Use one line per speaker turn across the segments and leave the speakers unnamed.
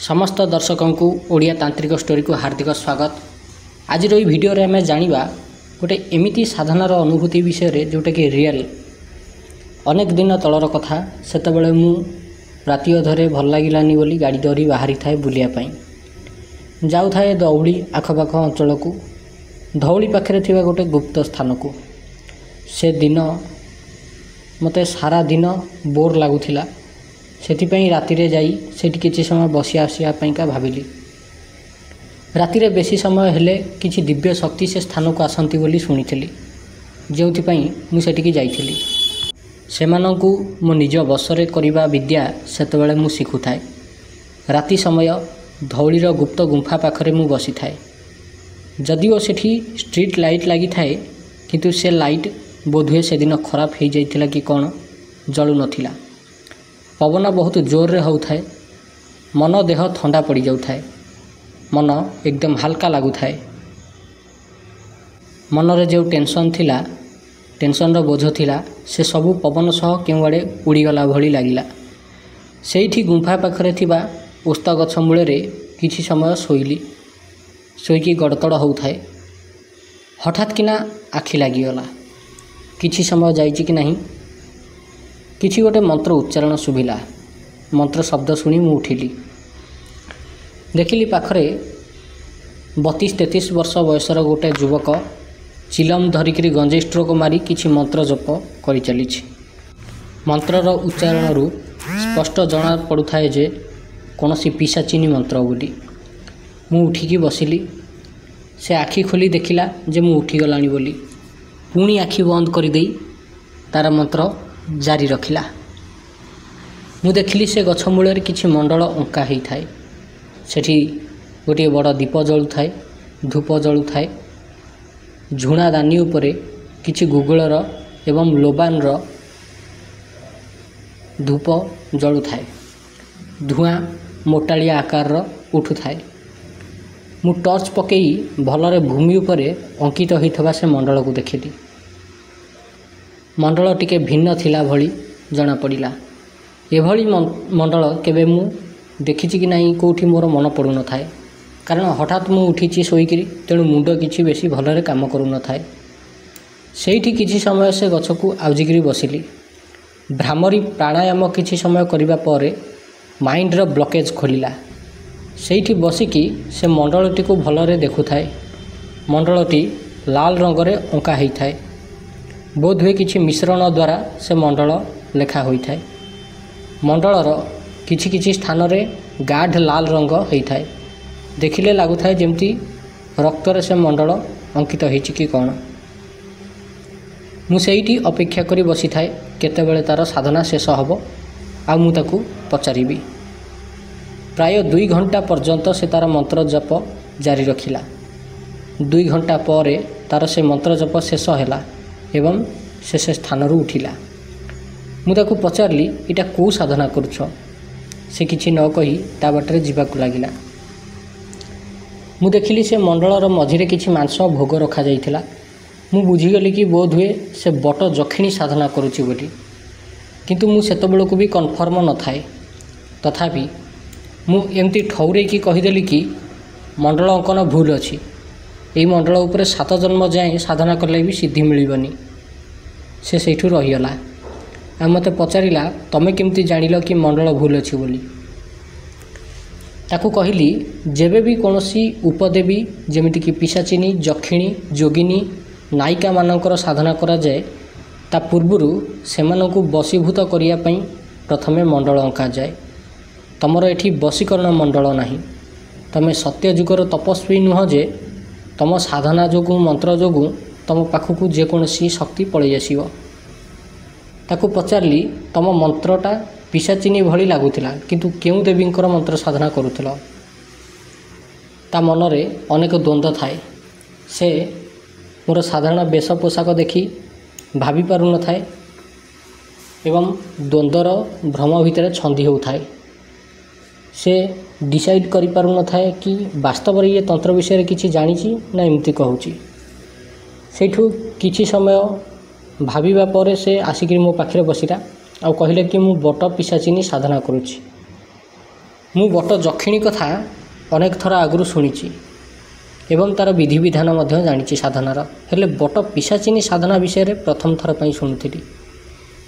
समस्त दर्शकों को ओडिया तांत्रिक स्टोरी को हार्दिक स्वागत। आज ये वीडियो रे आम जानिबा गोटे एमिति साधनार अनुभूति विषय जोटा कि रियल अनेक दिन तलर कथा। सेतबेले मु राति अधरे भल लागिलानी बोली गाड़ी धरी बाहरी थाए बुलिया पाई जाऊ थाए धौली आखपाख अंचल को धौली पाखे थिबा गोटे गुप्त स्थान को। से दिन मते सारा दिन बोर लगुला से राति जाई सेठी किछि समय बसी आसिया का भाविली। राति रे बेसी समय हेले किछि दिव्य शक्ति से स्थान को आसंती बोली शुणिथिली, जोथिपाई मु सेठिकी जाइथिली। सेमानंकु मो निज बसरे करिबा विद्या सेतबेले मु शिखुथाए। राति समय धौलीर गुप्त गुंफा पाखरे मु बसी थाए। जदिओ सेठी स्ट्रीट लाइट लगी थाए किंतु से लाइट बोधुए से दिन खराब हो जाइथिला कि कौन जलु नथिला। पवन बहुत जोर रे होउथाए। मन देह ठंडा पड़ जाउथाए। मन एकदम हल्का लगुथाए। मन रे जो टेंशन थिला, टेंशन रो बोझ थिला, से सबू पवन सह केउ आड़े उड़ीगला भली लागिला। सेठी गुंफा पाखरे थिबा ओस्ता गछ मूले रे किछि समय शोइली। शोइकी गड़तड़ होउथाए। हठात किना आखि लागिगला। किछि समय जाइछि कि नहीं, किछि गोटे मंत्र उच्चारण शुभिला। मंत्र शब्द शुणी मु उठिली। देखिली पाखरे 32-33 वर्ष बयसर गोटे युवक चिलम धरिकी गंजे स्ट्रोक मारी किछि मंत्र जप करि चलिछि। मंत्रर उच्चारण स्पष्ट जना पड़ुथाए जे कौनसी पिशाचिनी मंत्र बोली। मु उठिकी बसिली। से आखि खोली देखिला जे मु उठीगलानी बोली। पुणी आखि बंद कर देई तार मंत्र जारी रखिला। मु देखिली से गछ मूल किछि मंडल अंका ही थाए। सेठी गोटे बड़ दीप जलु थाए, धूप जलु थाए। झुणा दानी उपरे किछि गुगुलर एवं लोबानर धूप जलु थाए। धुआं मोटालिया आकार उठु थाए। मु टर्च पकई भलरे भूमि उपरे अंकित होइथबा से मंडल को देखिली। मंडल टिके भिन्न थिला भली जना पड़िला। एभली मंडल केबे मु देखिछि कि नहीं कोठी मोर मन पड़ु न थाए। कारण हठात मु उठिछि सोईकरी, तेणु मुंड किछि बेसी भलरे काम करू न थाए। सेठी किछि समय से गछ को आउजिकरी बसिली। भ्रामरी प्राणायाम किछि समय करिबा परे माइंड रो ब्लॉकेज खोलिला। सेठी बसिकी से मंडलटी को भलरे देखुथाए। मंडलटी लाल रंगरे अंका होई थाए। बोध हुए किछि मिश्रण द्वारा से मंडल लेखा होई थाए। मंडलर किछि किछि स्थान रे गाढ़ लाल रंग होई थाए। देखिले लागुथाए जेमती रक्तरे से मंडल अंकित होइछि कि कौन। मु सेठी अपेक्षा करी बसी थाए केतेबेले तार साधना शेष हबो आ मु ताकू पचारिबी। प्राय 2 घंटा पर्यंत से तार मंत्र जप जारी रखिला। 2 घंटा पर तार से मंत्र जप शेष हैला एवं से स्थान उठिला। मु ताकू पचारली, इटा को साधना करुछ? से किछि न कही ता बाटरे जीवाकू लागिला। मु देखिली से मंडलर मझिरे किछि मांस भोग रखा जाइथिला। मु बुझीगली कि बोध हुए से बट जखिणी साधना करुछि बोली। किंतु मु सेतबेलकू भी कन्फर्म न थाए। तथापि मु एमती ठौरे की कहीदेली कि मंडल अंकन भूल अछि। एई मंडल उपरे 7 जन्म जाए साधना कले भी सिद्धि मिलबनी। से सेठू रहीगला। आ मते पचारिला, तमे केमती जानिल कि मंडल भूल अछि बोली। ताकू कहिली, जेबे भी कोनोसी उपदेवी जेमिति कि पिशाचिनी, जखिणी, जोगिनी, नायिका मानकर साधना करा जाए ता पूर्वरु सेमानंकु बसीभूत करिया पई प्रथमे मंडल अंका जाए। तमर एठी बसीकरण मंडल नाही। तमे सत्य जुगर तपस्वी नुह जे तम साधना जोगु मंत्र जोगु तम पाखकू जेकोसी शक्ति पड़े आसीबो। ताकू पचारली, तम मंत्रटा पिशाचिनी भली लागुथिला, किंतु केउ देवींकर मंत्र साधना करुथिल? ता मनरे अनेक द्वंद्व थाए। से मोर साधारण बेश पोशाक देखी भाभी पारु न थाए एवं द्वंद्वर भ्रम भितर छंदी होउथाए। से डिसाइड करि पारु न थाए कि वास्तव रे ये तंत्र विषय किछि जानिछि ना एमती कहूछि। सेठू किछि समय भाविबा परे से आसिक मो पाखरे बसिला आ कहिले कि मु बट पिशाचिनी साधना करुछि। ମୁଁ ବଟ ଯକ୍ଷିଣୀ କଥା ଅନେକ ଥର ଆଗରୁ ଶୁଣିଛି ଏବଂ ତା'ର ବିଧିବିଧାନ ମଧ୍ୟ ଜାଣିଛି ସାଧନାର, ହେଲେ ବଟ ପିଶାଚିନୀ ସାଧନା ବିଷୟରେ ପ୍ରଥମ ଥର ପାଇଁ ଶୁଣୁଥିଲି।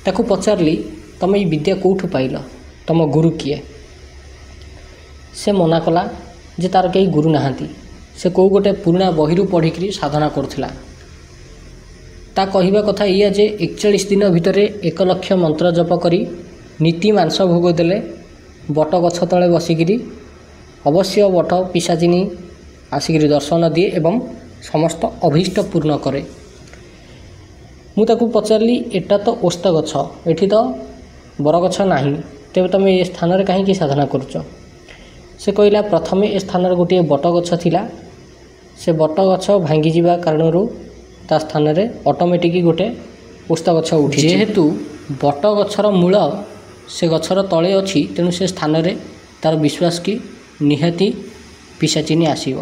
ତାକୁ ପଚାରିଲି, ତମେ ଏଇ ବିଦ୍ୟା କେଉଁଠୁ ପାଇଲ? ତମ ଗୁରୁ କିଏ? ସେ ମନା କଲା ଯେ ତା'ର କେହି ଗୁରୁ ନାହାନ୍ତି, ସେ କେଉଁ ଗୋଟେ ପୁରୁଣା ବହିରୁ ପଢ଼ିକରି ସାଧନା କରୁଥିଲା। ତା କହିବା କଥା ଏଇଆ ଯେ 41 ଦିନ ଭିତରେ 1 ଲକ୍ଷ ମନ୍ତ୍ର ଜପ କରି ନୀତି ମାଂସ ଭୋଗ ଦେଲେ ବଟ ଗଛ ତଳେ ବସିକିରି ଅବଶ୍ୟ ବଟ ପିଶାଚିନୀ ଆସିକିରି ଦର୍ଶନ ଦିଏ ଏବଂ ସମସ୍ତ ଅଭୀଷ୍ଟ ପୂର୍ଣ୍ଣ କରେ। ମୁଁ ତାକୁ ପଚାରିଲି, ଏଟା ତ ଓସ୍ତ ଗଛ, ଏଠି ତ ବରଗଛ ନାହିଁ, ତେବେ ତୁମେ ଏ ସ୍ଥାନରେ କାହିଁକି ସାଧନା କରୁଛ? ସେ କହିଲା, ପ୍ରଥମେ ଏ ସ୍ଥାନରେ ଗୋଟିଏ ବଟ ଗଛ ଥିଲା, ସେ ବଟ ଗଛ ଭାଙ୍ଗିଯିବା କାରଣରୁ ତା ସ୍ଥାନରେ ଅଟୋମେଟିକ୍ ଗୋଟେ ଓସ୍ତ ଗଛ ଉଠିଛି। ଯେହେତୁ ବଟ ଗଛର ମୂଳ ସେ ଗଛର ତଳେ ଅଛି, ତେଣୁ ସେ ସ୍ଥାନରେ ତା'ର ବିଶ୍ୱାସ କି ନିହାତି ପିଶାଚିନୀ ଆସିବ।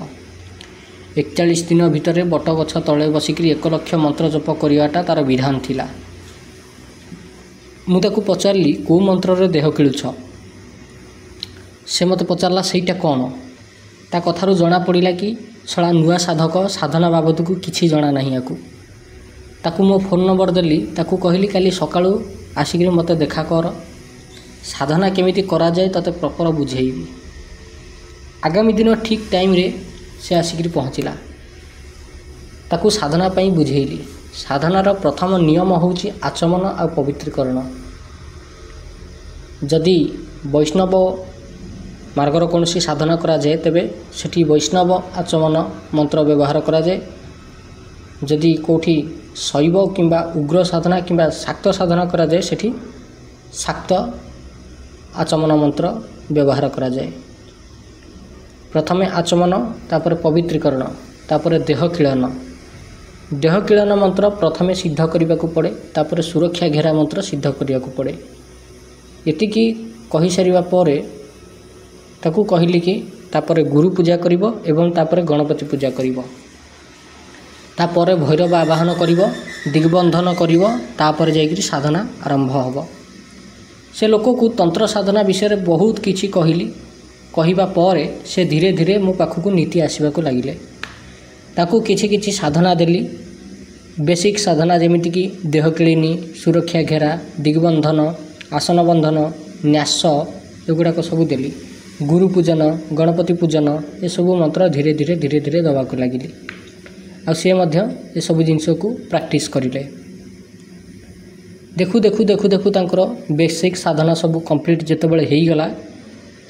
41 ଦିନ ଭିତରେ ବଟ ଗଛ ତଳେ ବସିକରି 1 ଲକ୍ଷ ମନ୍ତ୍ର ଜପ କରିବାଟା ତା'ର ବିଧାନ ଥିଲା। ମୁଁ ତାକୁ ପଚାରିଲି, କେଉଁ ମନ୍ତ୍ରରେ ଦେହ କିଳୁଛ? ସେ ମୋତେ ପଚାରିଲା, ସେଇଟା କ'ଣ? ତା କଥାରୁ ଜଣାପଡ଼ିଲା କି ଶଳା ନୂଆ ସାଧକ, ସାଧନା ବାବଦକୁ କିଛି ଜଣା ନାହିଁ ୟାକୁ। ତାକୁ ମୋ ଫୋନ୍ ନମ୍ବର ଦେଲି, ତାକୁ କହିଲି କାଲି ସକାଳୁ ଆସିକିରି ମୋତେ ଦେଖା କର, ସାଧନା କେମିତି କରାଯାଏ ତୋତେ ପ୍ରପର ବୁଝେଇବି। ଆଗାମୀ ଦିନ ଠିକ୍ ଟାଇମ୍ରେ ସେ ଆସିକିରି ପହଞ୍ଚିଲା। ତାକୁ ସାଧନା ପାଇଁ ବୁଝେଇଲି। ସାଧନାର ପ୍ରଥମ ନିୟମ ହେଉଛି ଆଚମନ ଆଉ ପବିତ୍ରୀକରଣ। ଯଦି ବୈଷ୍ଣବ ମାର୍ଗର କୌଣସି ସାଧନା କରାଯାଏ, ତେବେ ସେଠି ବୈଷ୍ଣବ ଆଚମନ ମନ୍ତ୍ର ବ୍ୟବହାର କରାଯାଏ। ଯଦି କେଉଁଠି ଶୈବ କିମ୍ବା ଉଗ୍ର ସାଧନା କିମ୍ବା ଶାକ୍ତ ସାଧନା କରାଯାଏ, ସେଠି ଶାକ୍ତ ଆଚମନ ମନ୍ତ୍ର ବ୍ୟବହାର କରାଯାଏ। ପ୍ରଥମେ ଆଚମନ, ତାପରେ ପବିତ୍ରୀକରଣ, ତାପରେ ଦେହ କିଳନ। ଦେହ କିଳନ ମନ୍ତ୍ର ପ୍ରଥମେ ସିଦ୍ଧ କରିବାକୁ ପଡ଼େ, ତାପରେ ସୁରକ୍ଷା ଘେରା ମନ୍ତ୍ର ସିଦ୍ଧ କରିବାକୁ ପଡ଼େ। ଏତିକି କହିସାରିବା ପରେ ତାକୁ କହିଲି କି ତାପରେ ଗୁରୁ ପୂଜା କରିବ ଏବଂ ତାପରେ ଗଣପତି ପୂଜା କରିବ, ତାପରେ ଭୈରବ ଆବାହନ କରିବ, ଦିଗ୍ବନ୍ଧନ କରିବ, ତାପରେ ଯାଇକରି ସାଧନା ଆରମ୍ଭ ହେବ। ସେ ଲୋକକୁ ତନ୍ତ୍ର ସାଧନା ବିଷୟରେ ବହୁତ କିଛି କହିଲି। କହିବା ପରେ ସେ ଧୀରେ ଧୀରେ ମୋ ପାଖକୁ ନୀତି ଆସିବାକୁ ଲାଗିଲେ। ତାକୁ କିଛି କିଛି ସାଧନା ଦେଲି, ବେସିକ୍ ସାଧନା, ଯେମିତିକି ଦେହ କିଳିନୀ, ସୁରକ୍ଷା ଘେରା, ଦିଗ୍ବନ୍ଧନ, ଆସନ ବନ୍ଧନ, ନ୍ୟାସ, ଏଗୁଡ଼ାକ ସବୁ ଦେଲି। ଗୁରୁ ପୂଜନ, ଗଣପତି ପୂଜନ, ଏସବୁ ମନ୍ତ୍ର ଧୀରେ ଧୀରେ ଧୀରେ ଧୀରେ ଦେବାକୁ ଲାଗିଲି। ଆଉ ସେ ମଧ୍ୟ ଏସବୁ ଜିନିଷକୁ ପ୍ରାକ୍ଟିସ୍ କରିଲେ। ଦେଖୁ ଦେଖୁ ଦେଖୁ ଦେଖୁ ତାଙ୍କର ବେସିକ୍ ସାଧନା ସବୁ କମ୍ପ୍ଲିଟ୍ ଯେତେବେଳେ ହେଇଗଲା,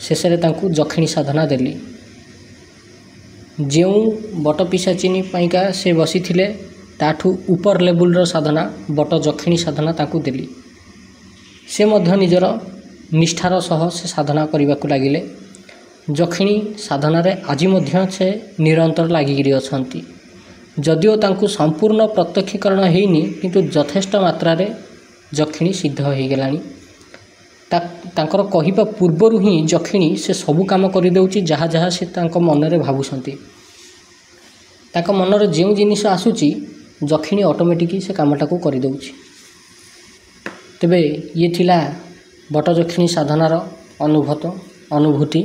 ଶେଷରେ ତାଙ୍କୁ ଯକ୍ଷିଣୀ ସାଧନା ଦେଲି। ଯେଉଁ ବଟ ପିଶାଚିନୀ ପାଇଁକା ସେ ବସିଥିଲେ, ତାଠୁ ଉପର ଲେବୁଲ୍ର ସାଧନା ବଟ ଯକ୍ଷିଣୀ ସାଧନା ତାଙ୍କୁ ଦେଲି। ସେ ମଧ୍ୟ ନିଜର ନିଷ୍ଠାର ସହ ସେ ସାଧନା କରିବାକୁ ଲାଗିଲେ। ଯକ୍ଷିଣୀ ସାଧନାରେ ଆଜି ମଧ୍ୟ ସେ ନିରନ୍ତର ଲାଗିକିରି ଅଛନ୍ତି। ଯଦିଓ ତାଙ୍କୁ ସମ୍ପୂର୍ଣ୍ଣ ପ୍ରତ୍ୟକ୍ଷୀକରଣ ହେଇନି, କିନ୍ତୁ ଯଥେଷ୍ଟ ମାତ୍ରାରେ ଯକ୍ଷିଣୀ ସିଦ୍ଧ ହୋଇଗଲାଣି। ତାଙ୍କର କହିବା ପୂର୍ବରୁ ହିଁ ଯକ୍ଷିଣୀ ସେ ସବୁ କାମ କରିଦେଉଛି ଯାହା ଯାହା ସେ ତାଙ୍କ ମନରେ ଭାବୁଛନ୍ତି। ତାଙ୍କ ମନରେ ଯେଉଁ ଜିନିଷ ଆସୁଛି, ଯକ୍ଷିଣୀ ଅଟୋମେଟିକ୍ ସେ କାମଟାକୁ କରିଦେଉଛି। ତେବେ ଇଏ ଥିଲା ବଟ ଯକ୍ଷିଣୀ ସାଧନାର ଅନୁଭୂତି।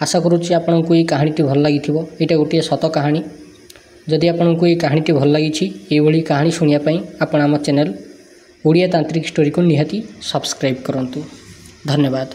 ଆଶା କରୁଛି ଆପଣଙ୍କୁ ଏଇ କାହାଣୀଟି ଭଲ ଲାଗିଥିବ। ଏଇଟା ଗୋଟିଏ ସତ କାହାଣୀ। ଯଦି ଆପଣଙ୍କୁ ଏଇ କାହାଣୀଟି ଭଲ ଲାଗିଛି, ଏଇଭଳି କାହାଣୀ ଶୁଣିବା ପାଇଁ ଆପଣ ଆମ ଚ୍ୟାନେଲ୍ ଓଡ଼ିଆ ତାନ୍ତ୍ରିକ ଷ୍ଟୋରିକୁ ନିହାତି ସବସ୍କ୍ରାଇବ୍ କରନ୍ତୁ। ଧନ୍ୟବାଦ।